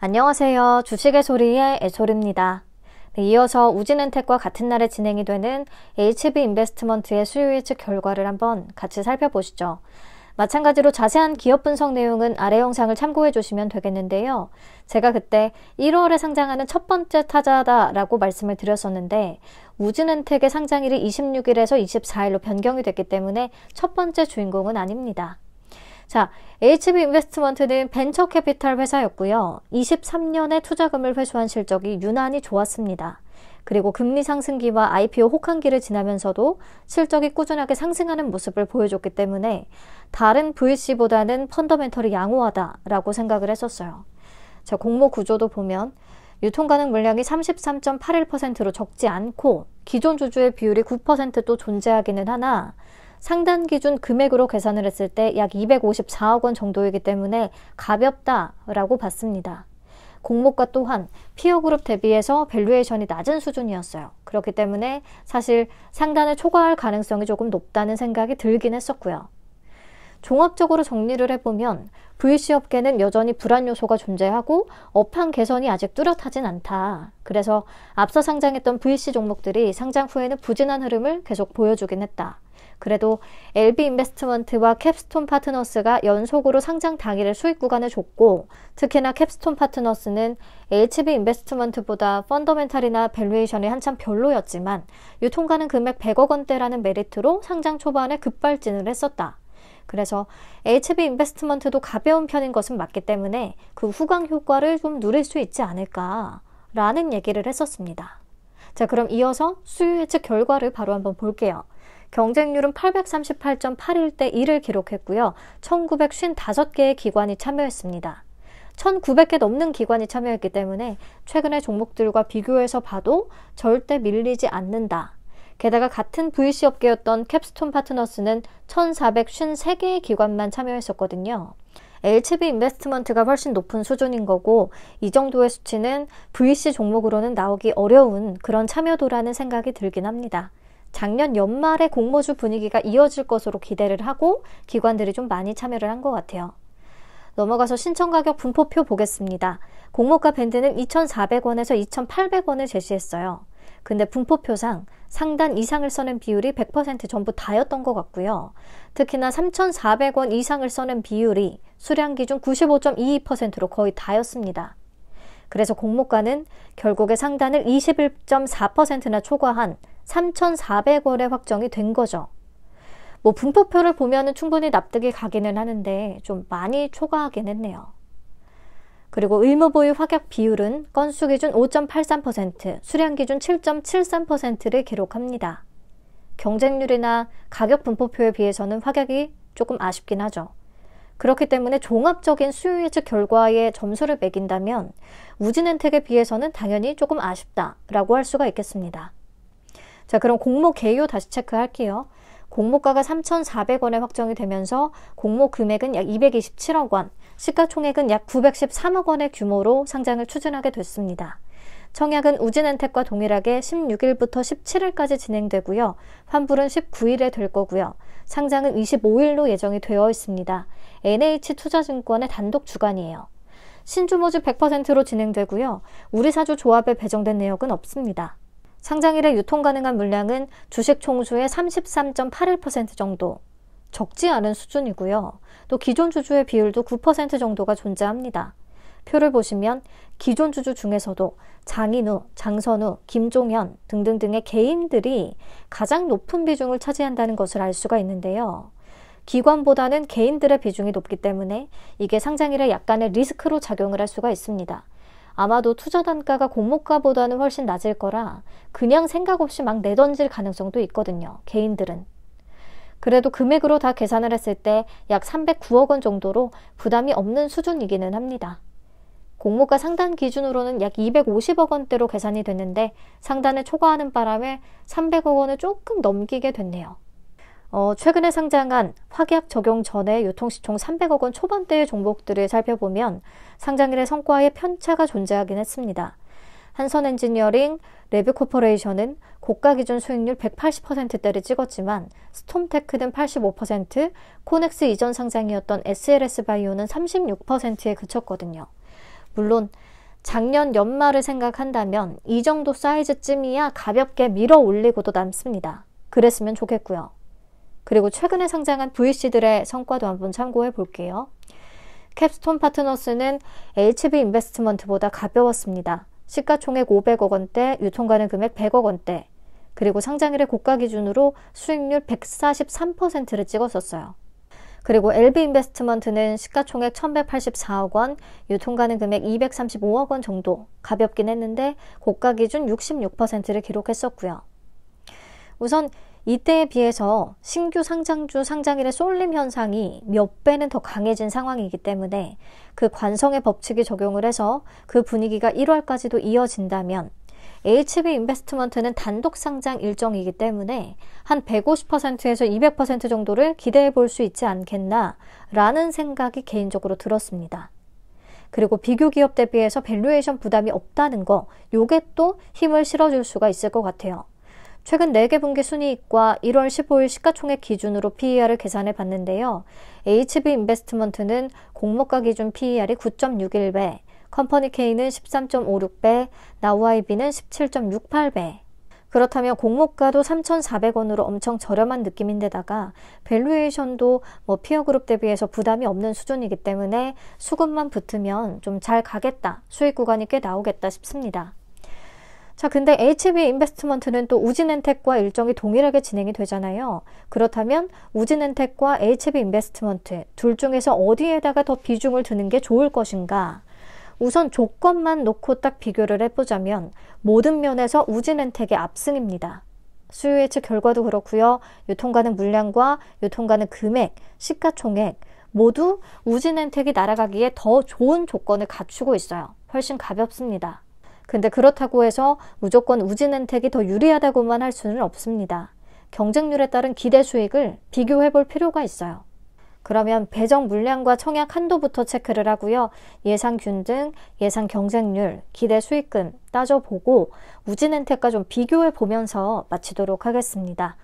안녕하세요. 주식의 소리의 애솔입니다. 이어서 우진은택과 같은 날에 진행이 되는 HB인베스트먼트의 수요 예측 결과를 한번 같이 살펴보시죠. 마찬가지로 자세한 기업 분석 내용은 아래 영상을 참고해 주시면 되겠는데요. 제가 그때 1월에 상장하는 첫 번째 타자다라고 말씀을 드렸었는데 우진은택의 상장일이 26일에서 24일로 변경이 됐기 때문에 첫 번째 주인공은 아닙니다. 자, HB인베스트먼트는 벤처 캐피탈 회사였고요. 23년에 투자금을 회수한 실적이 유난히 좋았습니다. 그리고 금리 상승기와 IPO 혹한기를 지나면서도 실적이 꾸준하게 상승하는 모습을 보여줬기 때문에 다른 VC보다는 펀더멘털이 양호하다라고 생각을 했었어요. 자, 공모 구조도 보면 유통가능 물량이 33.81%로 적지 않고 기존 주주의 비율이 9%또 존재하기는 하나 상단 기준 금액으로 계산을 했을 때 약 254억 원 정도이기 때문에 가볍다라고 봤습니다. 공모가 또한 피어그룹 대비해서 밸류에이션이 낮은 수준이었어요. 그렇기 때문에 사실 상단을 초과할 가능성이 조금 높다는 생각이 들긴 했었고요. 종합적으로 정리를 해보면 VC 업계는 여전히 불안 요소가 존재하고 업황 개선이 아직 뚜렷하진 않다. 그래서 앞서 상장했던 VC 종목들이 상장 후에는 부진한 흐름을 계속 보여주긴 했다. 그래도 LB인베스트먼트와 캡스톤 파트너스가 연속으로 상장 당일에 수익 구간을 줬고 특히나 캡스톤 파트너스는 HB인베스트먼트보다 펀더멘탈이나 밸류에이션이 한참 별로였지만 유통가능 금액 100억 원대라는 메리트로 상장 초반에 급발진을 했었다. 그래서 HB인베스트먼트도 가벼운 편인 것은 맞기 때문에 그 후광 효과를 좀 누릴 수 있지 않을까라는 얘기를 했었습니다. 자, 그럼 이어서 수요 예측 결과를 바로 한번 볼게요. 경쟁률은 838.81대 1을 기록했고요. 1955개의 기관이 참여했습니다. 1900개 넘는 기관이 참여했기 때문에 최근의 종목들과 비교해서 봐도 절대 밀리지 않는다. 게다가 같은 VC 업계였던 캡스톤 파트너스는 1453개의 기관만 참여했었거든요. HB인베스트먼트가 훨씬 높은 수준인 거고 이 정도의 수치는 VC 종목으로는 나오기 어려운 그런 참여도라는 생각이 들긴 합니다. 작년 연말에 공모주 분위기가 이어질 것으로 기대를 하고 기관들이 좀 많이 참여를 한 것 같아요. 넘어가서 신청가격 분포표 보겠습니다. 공모가 밴드는 2,400원에서 2,800원을 제시했어요. 근데 분포표상 상단 이상을 써낸 비율이 100% 전부 다였던 것 같고요. 특히나 3,400원 이상을 써낸 비율이 수량 기준 95.22%로 거의 다였습니다. 그래서 공모가는 결국에 상단을 21.4%나 초과한 3,400원에 확정이 된 거죠. 뭐 분포표를 보면은 충분히 납득이 가기는 하는데 좀 많이 초과하긴 했네요. 그리고 의무보유 확약 비율은 건수 기준 5.83%, 수량 기준 7.73%를 기록합니다. 경쟁률이나 가격 분포표에 비해서는 확약이 조금 아쉽긴 하죠. 그렇기 때문에 종합적인 수요 예측 결과에 점수를 매긴다면 우진은택에 비해서는 당연히 조금 아쉽다라고 할 수가 있겠습니다. 자, 그럼 공모 개요 다시 체크할게요. 공모가가 3,400원에 확정이 되면서 공모 금액은 약 227억 원, 시가총액은 약 913억 원의 규모로 상장을 추진하게 됐습니다. 청약은 우진은택과 동일하게 16일부터 17일까지 진행되고요. 환불은 19일에 될 거고요. 상장은 25일로 예정이 되어 있습니다. NH투자증권의 단독 주관이에요. 신주 모집 100%로 진행되고요. 우리사주 조합에 배정된 내역은 없습니다. 상장일에 유통 가능한 물량은 주식 총수의 33.81% 정도, 적지 않은 수준이고요. 또 기존 주주의 비율도 9% 정도가 존재합니다. 표를 보시면 기존 주주 중에서도 장인우, 장선우, 김종현 등등등의 개인들이 가장 높은 비중을 차지한다는 것을 알 수가 있는데요. 기관보다는 개인들의 비중이 높기 때문에 이게 상장일에 약간의 리스크로 작용을 할 수가 있습니다. 아마도 투자 단가가 공모가보다는 훨씬 낮을 거라 그냥 생각 없이 막 내던질 가능성도 있거든요. 개인들은. 그래도 금액으로 다 계산을 했을 때 약 309억 원 정도로 부담이 없는 수준이기는 합니다. 공모가 상단 기준으로는 약 250억 원대로 계산이 됐는데 상단을 초과하는 바람에 300억 원을 조금 넘기게 됐네요. 최근에 상장한 확약 적용 전에 유통시총 300억 원 초반대의 종목들을 살펴보면 상장일의 성과에 편차가 존재하긴 했습니다. 한선엔지니어링, 레뷰코퍼레이션은 고가 기준 수익률 180%대를 찍었지만 스톰테크는 85%, 코넥스 이전 상장이었던 SLS바이오는 36%에 그쳤거든요. 물론 작년 연말을 생각한다면 이 정도 사이즈쯤이야 가볍게 밀어 올리고도 남습니다. 그랬으면 좋겠고요. 그리고 최근에 상장한 VC들의 성과도 한번 참고해 볼게요. 캡스톤 파트너스는 HB 인베스트먼트보다 가벼웠습니다. 시가총액 500억 원대, 유통가능 금액 100억 원대, 그리고 상장일의 고가 기준으로 수익률 143%를 찍었었어요. 그리고 LB 인베스트먼트는 시가총액 1184억 원, 유통가능 금액 235억 원 정도 가볍긴 했는데 고가 기준 66%를 기록했었고요. 우선 이때에 비해서 신규 상장주 상장일의 쏠림 현상이 몇 배는 더 강해진 상황이기 때문에 그 관성의 법칙이 적용을 해서 그 분위기가 1월까지도 이어진다면 HB 인베스트먼트는 단독 상장 일정이기 때문에 한 150%에서 200% 정도를 기대해 볼 수 있지 않겠나 라는 생각이 개인적으로 들었습니다. 그리고 비교 기업 대비해서 밸류에이션 부담이 없다는 거, 요게 또 힘을 실어줄 수가 있을 것 같아요. 최근 4개 분기 순이익과 1월 15일 시가총액 기준으로 PER을 계산해 봤는데요. HB 인베스트먼트는 공모가 기준 PER이 9.61배, 컴퍼니 K는 13.56배, 나우아이비는 17.68배. 그렇다면 공모가도 3,400원으로 엄청 저렴한 느낌인데다가 밸류에이션도 피어그룹 대비해서 부담이 없는 수준이기 때문에 수급만 붙으면 좀 잘 가겠다, 수익 구간이 꽤 나오겠다 싶습니다. 자, 근데 HB 인베스트먼트는 또 우진엔텍과 일정이 동일하게 진행이 되잖아요. 그렇다면 우진엔텍과 HB 인베스트먼트 둘 중에서 어디에다가 더 비중을 두는 게 좋을 것인가? 우선 조건만 놓고 딱 비교를 해보자면 모든 면에서 우진엔텍의 압승입니다. 수요 예측 결과도 그렇고요. 유통가능 물량과 유통가능 금액, 시가총액 모두 우진엔텍이 날아가기에 더 좋은 조건을 갖추고 있어요. 훨씬 가볍습니다. 근데 그렇다고 해서 무조건 우진엔텍이 더 유리하다고만 할 수는 없습니다. 경쟁률에 따른 기대 수익을 비교해 볼 필요가 있어요. 그러면 배정 물량과 청약 한도부터 체크를 하고요. 예상 균등, 예상 경쟁률, 기대 수익금 따져보고 우진엔텍과 좀 비교해 보면서 마치도록 하겠습니다.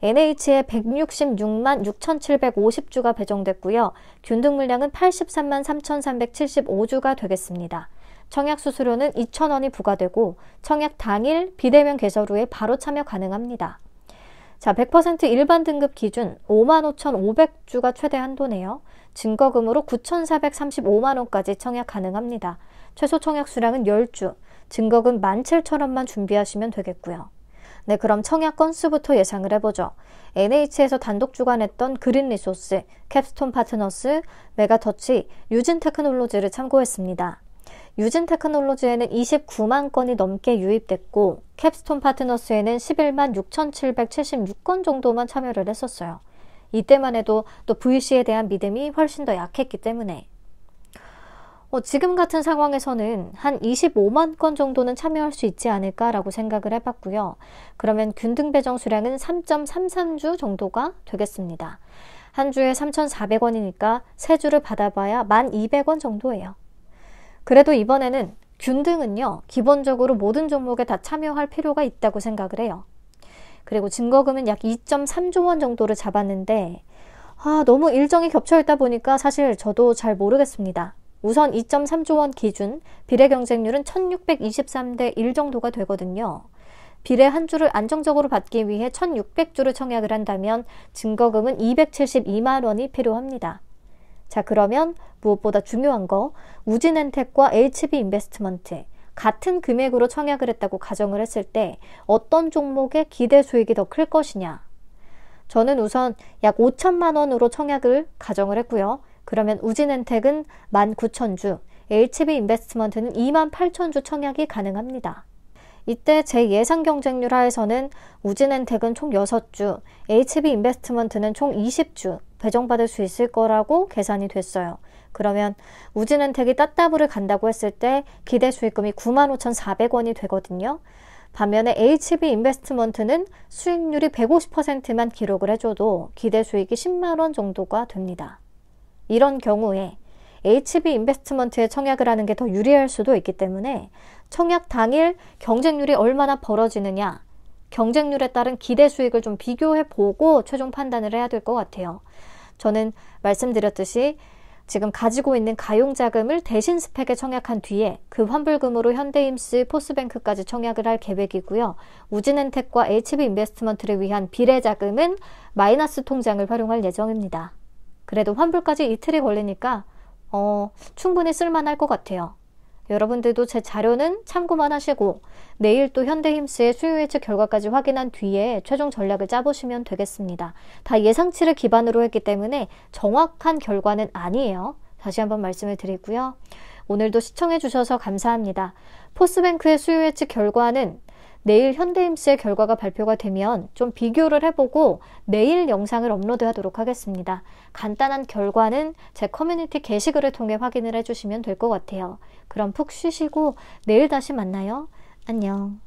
NH에 166만 6,750주가 배정됐고요. 균등 물량은 83만 3,375주가 되겠습니다. 청약 수수료는 2,000원이 부과되고 청약 당일 비대면 개설 후에 바로 참여 가능합니다. 자, 100% 일반 등급 기준 55,500주가 최대 한도네요. 증거금으로 9,435만원까지 청약 가능합니다. 최소 청약 수량은 10주, 증거금 17,000원만 준비하시면 되겠고요. 네, 그럼 청약 건수부터 예상을 해보죠. NH에서 단독 주관했던 그린리소스, 캡스톤 파트너스, 메가터치, 유진테크놀로지를 참고했습니다. 유진테크놀로지에는 29만 건이 넘게 유입됐고 캡스톤 파트너스에는 11만 6,776건 정도만 참여를 했었어요. 이때만 해도 또 VC에 대한 믿음이 훨씬 더 약했기 때문에 지금 같은 상황에서는 한 25만 건 정도는 참여할 수 있지 않을까라고 생각을 해봤고요. 그러면 균등 배정 수량은 3.33주 정도가 되겠습니다. 한 주에 3,400원이니까 3주를 받아봐야 1,200원 정도예요. 그래도 이번에는 균등은요, 기본적으로 모든 종목에 다 참여할 필요가 있다고 생각을 해요. 그리고 증거금은 약 2.3조 원 정도를 잡았는데 너무 일정이 겹쳐있다 보니까 사실 저도 잘 모르겠습니다. 우선 2.3조 원 기준 비례 경쟁률은 1623대 1 정도가 되거든요. 비례 한 주를 안정적으로 받기 위해 1600주를 청약을 한다면 증거금은 272만 원이 필요합니다. 자, 그러면 무엇보다 중요한 거, 우진엔텍과 HB 인베스트먼트 같은 금액으로 청약을 했다고 가정을 했을 때 어떤 종목의 기대 수익이 더 클 것이냐? 저는 우선 약 5천만 원으로 청약을 가정을 했고요. 그러면 우진엔텍은 19,000주, HB 인베스트먼트는 28,000주 청약이 가능합니다. 이때 제 예상 경쟁률 하에서는 우진엔텍은 총 6주, HB 인베스트먼트는 총 20주 배정받을 수 있을 거라고 계산이 됐어요. 그러면 우진엔텍이 따따블을 간다고 했을 때 기대 수익금이 95,400원이 되거든요. 반면에 HB 인베스트먼트는 수익률이 150%만 기록을 해줘도 기대 수익이 10만 원 정도가 됩니다. 이런 경우에 HB 인베스트먼트에 청약을 하는 게 더 유리할 수도 있기 때문에 청약 당일 경쟁률이 얼마나 벌어지느냐, 경쟁률에 따른 기대 수익을 좀 비교해 보고 최종 판단을 해야 될 것 같아요. 저는 말씀드렸듯이 지금 가지고 있는 가용자금을 대신 스펙에 청약한 뒤에 그 환불금으로 현대임스, 포스뱅크까지 청약을 할 계획이고요. 우진엔텍과 HB인베스트먼트를 위한 비례자금은 마이너스 통장을 활용할 예정입니다. 그래도 환불까지 이틀이 걸리니까 충분히 쓸만할 것 같아요. 여러분들도 제 자료는 참고만 하시고 내일 또 현대힘스의 수요 예측 결과까지 확인한 뒤에 최종 전략을 짜보시면 되겠습니다. 다 예상치를 기반으로 했기 때문에 정확한 결과는 아니에요. 다시 한번 말씀을 드리고요. 오늘도 시청해 주셔서 감사합니다. 포스뱅크의 수요 예측 결과는 내일 현대힘스의 결과가 발표가 되면 좀 비교를 해보고 내일 영상을 업로드하도록 하겠습니다. 간단한 결과는 제 커뮤니티 게시글을 통해 확인을 해주시면 될 것 같아요. 그럼 푹 쉬시고 내일 다시 만나요. 안녕.